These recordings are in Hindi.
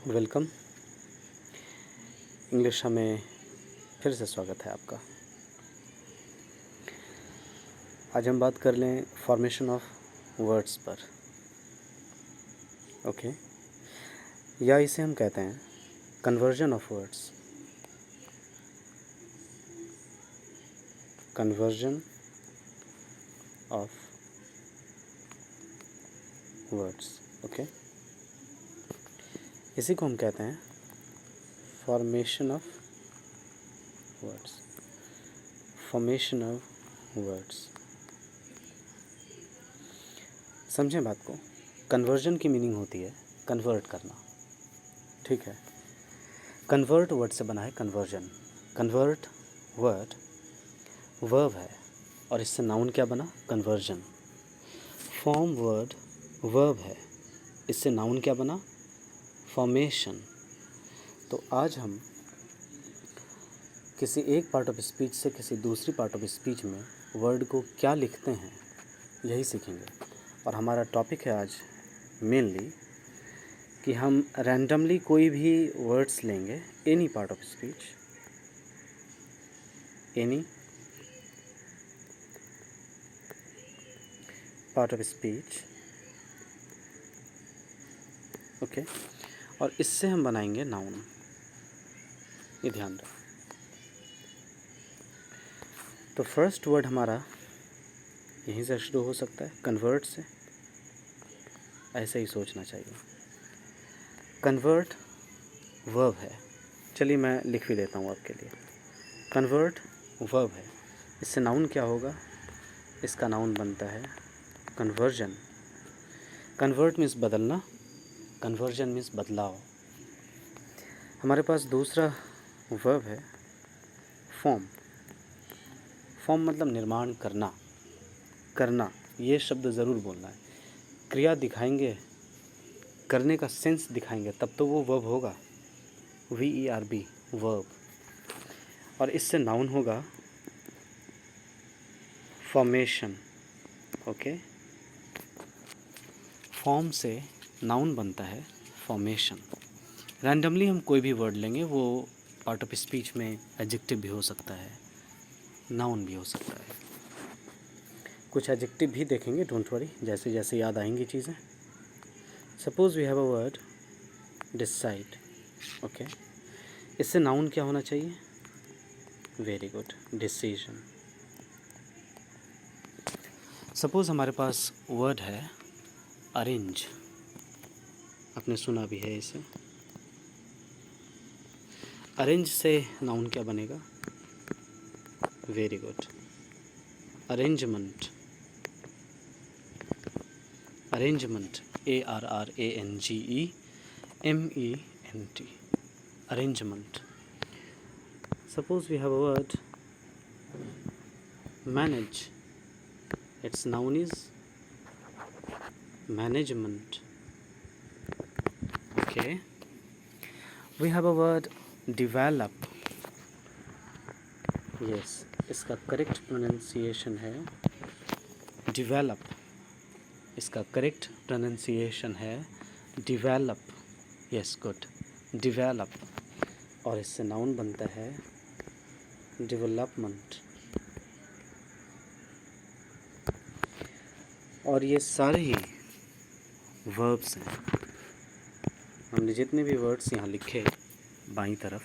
वेलकम। इंग्लिश में फिर से स्वागत है आपका। आज हम बात कर लें फॉर्मेशन ऑफ वर्ड्स पर। ओके, या इसे हम कहते हैं conversion of words. Conversion of words. Okay, इसी को हम कहते हैं formation of words. Formation of words. समझें बात को। कन्वर्जन की मीनिंग होती है कन्वर्ट करना। ठीक है, कन्वर्ट वर्ड से बना है कन्वर्जन। कन्वर्ट वर्ड वर्ब है और इससे नाउन क्या बना? कन्वर्जन। फॉर्म वर्ड वर्ब है, इससे नाउन क्या बना? फॉर्मेशन। तो आज हम किसी एक पार्ट ऑफ स्पीच से किसी दूसरी पार्ट ऑफ स्पीच में वर्ड को क्या लिखते हैं यही सीखेंगे। और हमारा टॉपिक है आज मेनली कि हम रैंडमली कोई भी वर्ड्स लेंगे, any part of speech, any part of speech, okay, और इससे हम बनाएंगे नाउन। ये ध्यान रखें। तो फर्स्ट वर्ड हमारा यहीं से शुरू हो सकता है, कन्वर्ट से। ऐसे ही सोचना चाहिए। कन्वर्ट वर्ब है। चलिए मैं लिख भी देता हूँ आपके लिए। कन्वर्ट वर्ब है, इससे नाउन क्या होगा? इसका नाउन बनता है कन्वर्जन। कन्वर्ट मीन्स बदलना, कन्वर्जन मीन्स बदलाव। हमारे पास दूसरा वर्ब है फॉर्म। फॉर्म मतलब निर्माण करना। करना, ये शब्द ज़रूर बोलना है। क्रिया दिखाएंगे, करने का सेंस दिखाएंगे, तब तो वो वर्ब होगा। VERB, verb. और इससे नाउन होगा फॉर्मेशन। ओके, फॉर्म से नाउन बनता है फॉर्मेशन। रैंडमली हम कोई भी वर्ड लेंगे, वो पार्ट ऑफ स्पीच में एडजेक्टिव भी हो सकता है, नाउन भी हो सकता है। कुछ एडजेक्टिव भी देखेंगे, डोंट वरी, जैसे जैसे याद आएंगी चीज़ें। Suppose we have a word decide. Okay, इससे नाउन क्या होना चाहिए? Very good, decision. सपोज हमारे पास वर्ड है अरेंज। आपने सुना भी है इसे। अरेंज से नाउन क्या बनेगा? Very good, arrangement. Arrangement, ARRANGEMENT, arrangement. Suppose we have a word manage. Its noun is management. Okay. We have a word develop. Yes, इसका करेक्ट प्रोनाउंसिएशन है develop. इसका करेक्ट प्रोनाउंसिएशन है develop. Yes, good, develop. और इससे नाउन बनता है डेवलपमेंट। और ये सारे ही वर्ब्स हैं। हमने जितने भी वर्ड्स यहाँ लिखे बाईं तरफ,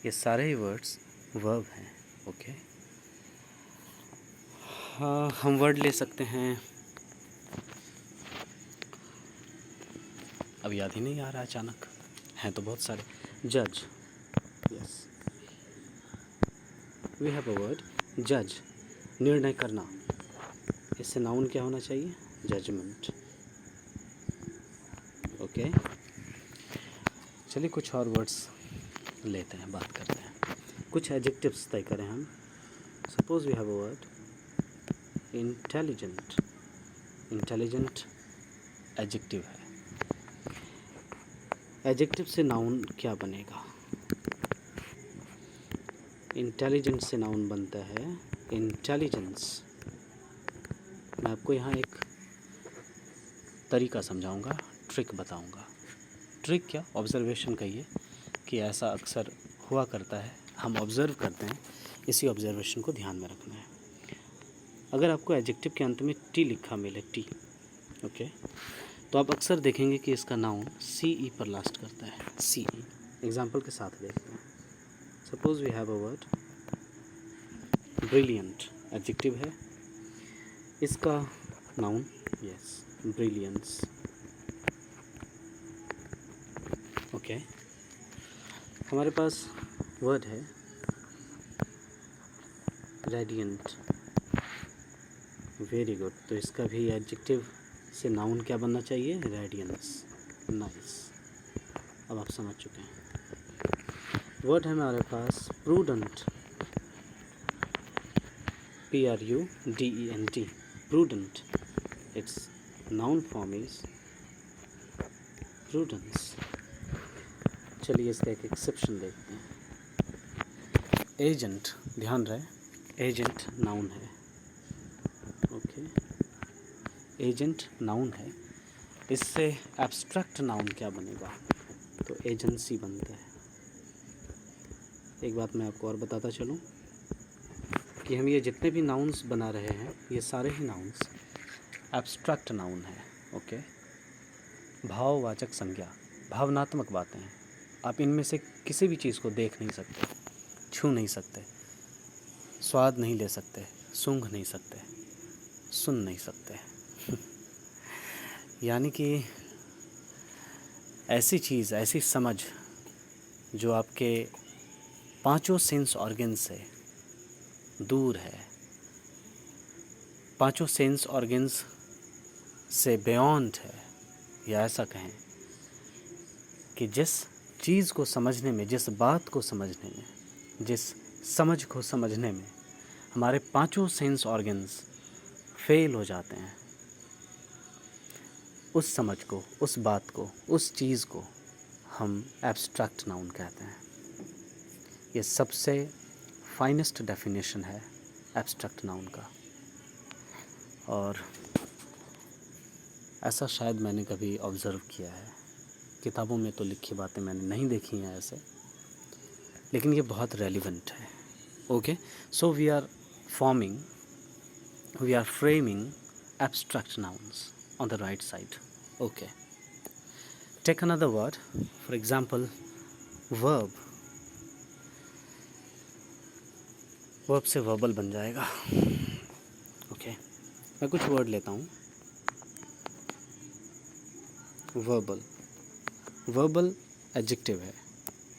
ये सारे ही वर्ड्स वर्ब हैं। ओके, हाँ, हम वर्ड ले सकते हैं, अब याद ही नहीं आ रहा अचानक, हैं तो बहुत सारे। जज, yes, we have a word जज, निर्णय करना। इससे नाउन क्या होना चाहिए? जजमेंट। ओके, चलिए कुछ और वर्ड्स लेते हैं, बात करते हैं। कुछ एडजेक्टिव्स तय करें हम। Suppose we have a word intelligent. Intelligent adjective है। एडजेक्टिव से नाउन क्या बनेगा? इंटेलिजेंट से नाउन बनता है इंटेलिजेंस। मैं आपको यहाँ एक तरीका समझाऊंगा, ट्रिक बताऊंगा। ट्रिक क्या, ऑब्जर्वेशन कहिए कि ऐसा अक्सर हुआ करता है, हम ऑब्ज़र्व करते हैं, इसी ऑब्जर्वेशन को ध्यान में रखना है। अगर आपको एडजेक्टिव के अंत में टी लिखा मिले, टी, ओके, तो आप अक्सर देखेंगे कि इसका नाउन सी ई पर लास्ट करता है, सी ई। एग्जाम्पल के साथ देखते हैं। Suppose we have a word brilliant, adjective है, इसका नाउन यस ब्रिलियंस, ओके। हमारे पास वर्ड है रेडियंट, वेरी गुड, तो इसका भी एडजेक्टिव से नाउन क्या बनना चाहिए, रेडियंस, नाइस। अब आप समझ चुके हैं। वर्ड है हमारे पास prudent, PRUDENT, prudent, its noun form is prudence. चलिए इसका एक एक्सेप्शन देखते हैं। एजेंट, ध्यान रहे, एजेंट नाउन है, ओके, एजेंट नाउन है, इससे एब्स्ट्रैक्ट नाउन क्या बनेगा, तो एजेंसी बनता है। एक बात मैं आपको और बताता चलूँ कि हम ये जितने भी नाउन्स बना रहे हैं, ये सारे ही नाउन्स एब्स्ट्रैक्ट नाउन है, ओके। भाववाचक संज्ञा, भावनात्मक बातें हैं, आप इनमें से किसी भी चीज़ को देख नहीं सकते, छू नहीं सकते, स्वाद नहीं ले सकते, सूंघ नहीं सकते, सुन नहीं सकते यानी कि ऐसी चीज़, ऐसी समझ जो आपके पांचों सेंस ऑर्गन से दूर है, पांचों सेंस ऑर्गन्स से बियॉन्ड है, या ऐसा कहें कि जिस चीज़ को समझने में, जिस बात को समझने में, जिस समझ को समझने में हमारे पांचों सेंस ऑर्गन्स फेल हो जाते हैं, उस समझ को, उस बात को, उस चीज़ को हम एब्स्ट्रैक्ट नाउन कहते हैं। ये सबसे फाइनेस्ट डेफिनेशन है एब्स्ट्रैक्ट नाउन का, और ऐसा शायद मैंने कभी ऑब्ज़र्व किया है, किताबों में तो लिखी बातें मैंने नहीं देखी हैं ऐसे, लेकिन ये बहुत रेलिवेंट है, okay. So we are forming, we are framing abstract nouns on the right side, okay. Take another word, for example verb, verb से verbal बन जाएगा, okay. मैं कुछ वर्ड लेता हूँ, verbal, verbal adjective है,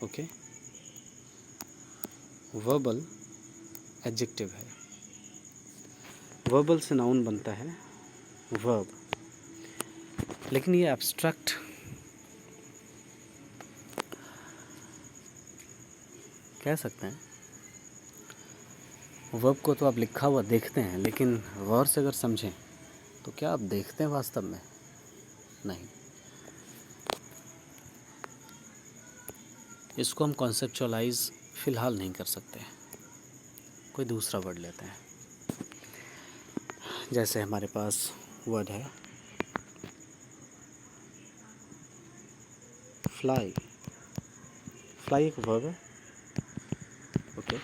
okay, verbal adjective है, verbal से noun बनता है verb, लेकिन ये abstract कह सकते हैं। verb को तो आप लिखा हुआ देखते हैं, लेकिन गौर से अगर समझें तो क्या आप देखते हैं वास्तव में, नहीं। इसको हम कॉन्सेप्चुअलाइज फ़िलहाल नहीं कर सकते, कोई दूसरा वर्ड लेते हैं। जैसे हमारे पास वर्ड है फ्लाई, फ्लाई एक वर्ब है, ओके।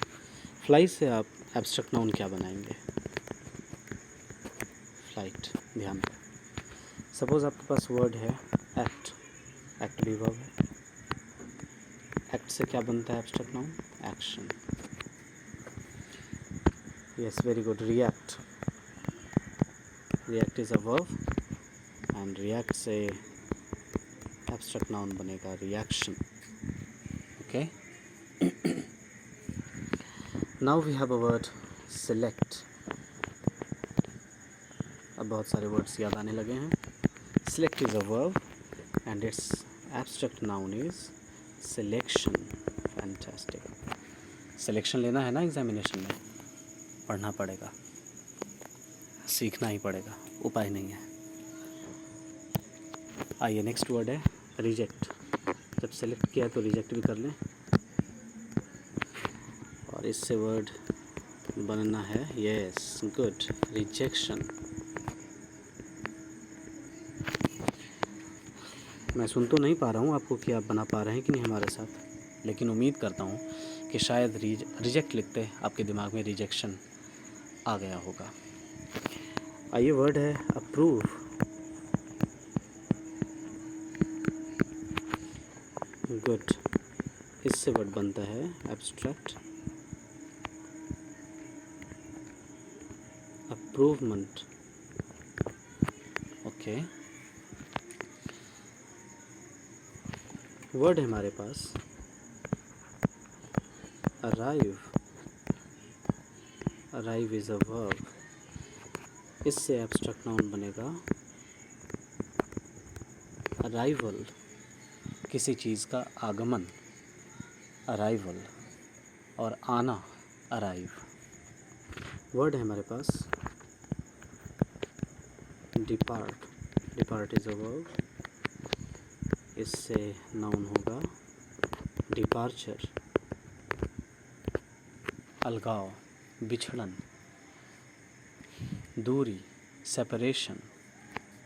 फ्लाई से आप एब्स्ट्रैक्ट नाउन क्या बनाएंगे, फ्लाइट, ध्यान दें। सपोज़ आपके पास वर्ड है एक्ट, एक्ट भी वर्ब है, एक्ट से क्या बनता है abstract noun, action, yes, very good. React, react is a verb, and react से एब्स्ट्रैक्ट नाउन बनेगा reaction, okay. Now we have a word select. अब बहुत सारे वर्ड्स याद आने लगे हैं। Select is a verb and its abstract noun is selection, fantastic. Selection लेना है ना एग्जामिनेशन में, पढ़ना पड़ेगा, सीखना ही पड़ेगा, उपाय नहीं है। आइए नेक्स्ट वर्ड है रिजेक्ट। जब सेलेक्ट किया तो रिजेक्ट भी कर लें, और इससे वर्ड बनना है यस, गुड, रिजेक्शन। मैं सुन तो नहीं पा रहा हूँ आपको कि आप बना पा रहे हैं कि नहीं हमारे साथ, लेकिन उम्मीद करता हूँ कि शायद रिजेक्ट लिखते आपके दिमाग में रिजेक्शन आ गया होगा। आइए, वर्ड है अप्रूव। गुड। इससे वर्ड बनता है एब्स्ट्रैक्ट, अप्रूवमेंट। ओके, वर्ड है हमारे पास arrive. Arrive is a verb. इससे एब्स्ट्रैक्ट नाउन बनेगा अराइवल, किसी चीज़ का आगमन, अराइवल, और आना, अराइव। वर्ड है हमारे पास depart. Depart is a verb. इससे नाउन होगा डिपार्चर, अलगाव, बिछड़न, दूरी, सेपरेशन।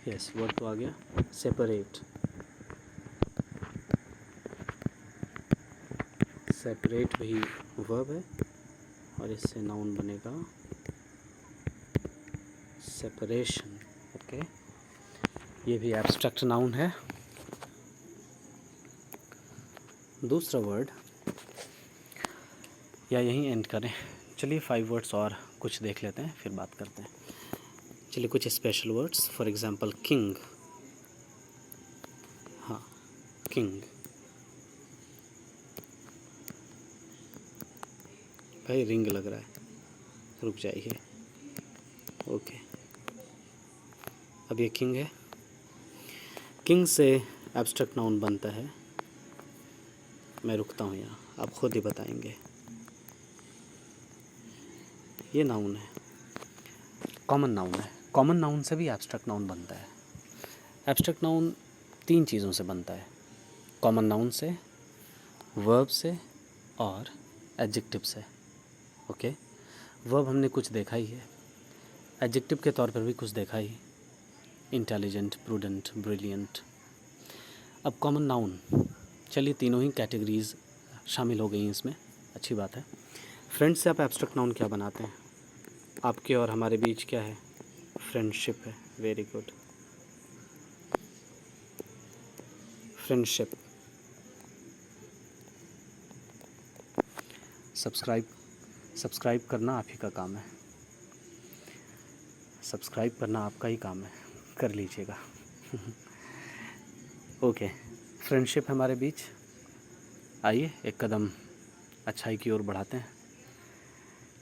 यस, वर्ड तो आ गया सेपरेट। सेपरेट भी वर्ब है और इससे नाउन बनेगा सेपरेशन। ओके, ये भी एब्स्ट्रैक्ट नाउन है। दूसरा वर्ड, या यहीं एंड करें। चलिए 5 वर्ड्स और कुछ देख लेते हैं, फिर बात करते हैं। चलिए कुछ special words, for example king. हाँ, किंग। भाई रिंग लग रहा है, रुक जाइए। ओके, अब ये किंग है। किंग से एब्स्ट्रैक्ट नाउन बनता है, मैं रुकता हूँ यहाँ, आप खुद ही बताएंगे। ये नाउन है, कॉमन नाउन है। कॉमन नाउन से भी एब्स्ट्रैक्ट नाउन बनता है। एब्स्ट्रैक्ट नाउन 3 चीज़ों से बनता है, कॉमन नाउन से, वर्ब से और एडजेक्टिव से। ओके, वर्ब हमने कुछ देखा ही है, एडजेक्टिव के तौर पर भी कुछ देखा ही, इंटेलिजेंट, प्रूडेंट, ब्रिलियंट। अब कॉमन नाउन, चलिए तीनों ही कैटेगरीज शामिल हो गई हैं इसमें, अच्छी बात है। फ्रेंड से आप एब्स्ट्रैक्ट नाउन क्या बनाते हैं? आपके और हमारे बीच क्या है? फ्रेंडशिप है। Very good, friendship. सब्सक्राइब करना आप ही का काम है, सब्सक्राइब करना आपका ही काम है, कर लीजिएगा। ओके, फ्रेंडशिप हमारे बीच। आइए एक कदम अच्छाई की ओर बढ़ाते हैं,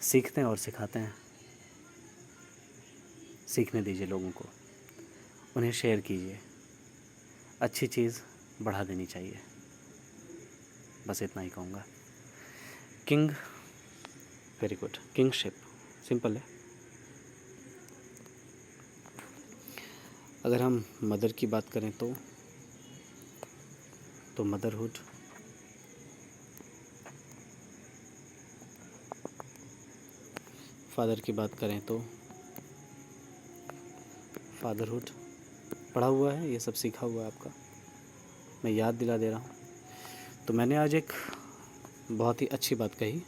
सीखते हैं और सिखाते हैं। सीखने दीजिए लोगों को, उन्हें शेयर कीजिए, अच्छी चीज़ बढ़ा देनी चाहिए, बस इतना ही कहूँगा। King, very good, kingship simple है। अगर हम मदर की बात करें तो मदरहुड, फादर की बात करें तो फादरहुड। पढ़ा हुआ है, ये सब सीखा हुआ है आपका, मैं याद दिला दे रहा हूँ। तो मैंने आज एक बहुत ही अच्छी बात कही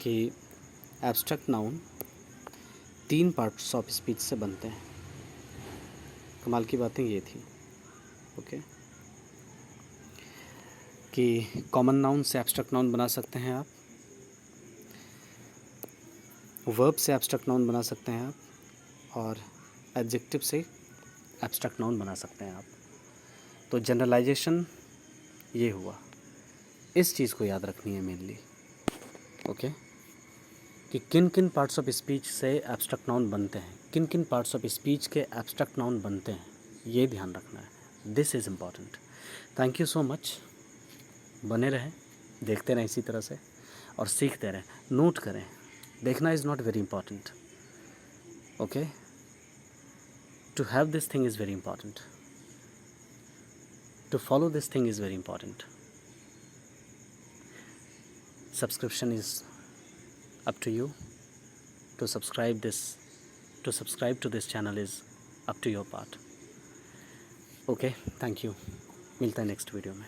कि abstract noun 3 parts of speech से बनते हैं। कमाल की बातें ये थी। ओके, कि कॉमन नाउन से एब्स्ट्रैक्ट नाउन बना सकते हैं आप, वर्ब से एब्स्ट्रैक्ट नाउन बना सकते हैं आप, और एडजेक्टिव से एब्स्ट्रैक्ट नाउन बना सकते हैं आप। तो जनरलाइजेशन ये हुआ, इस चीज़ को याद रखनी है मेनली। ओके, कि किन किन पार्ट्स ऑफ स्पीच से एब्स्ट्रैक्ट नाउन बनते हैं, किन किन पार्ट्स ऑफ स्पीच के एब्स्ट्रैक्ट नाउन बनते हैं, ये ध्यान रखना है। This is important. Thank you so much. बने रहें, देखते रहें इसी तरह से और सीखते रहें, नोट करें। देखना is not very important. Okay, to have this thing is very important, to follow this thing is very important. Subscription is up to you. To subscribe to this channel is up to your part. Okay, thank you, मिलता है नेक्स्ट वीडियो में।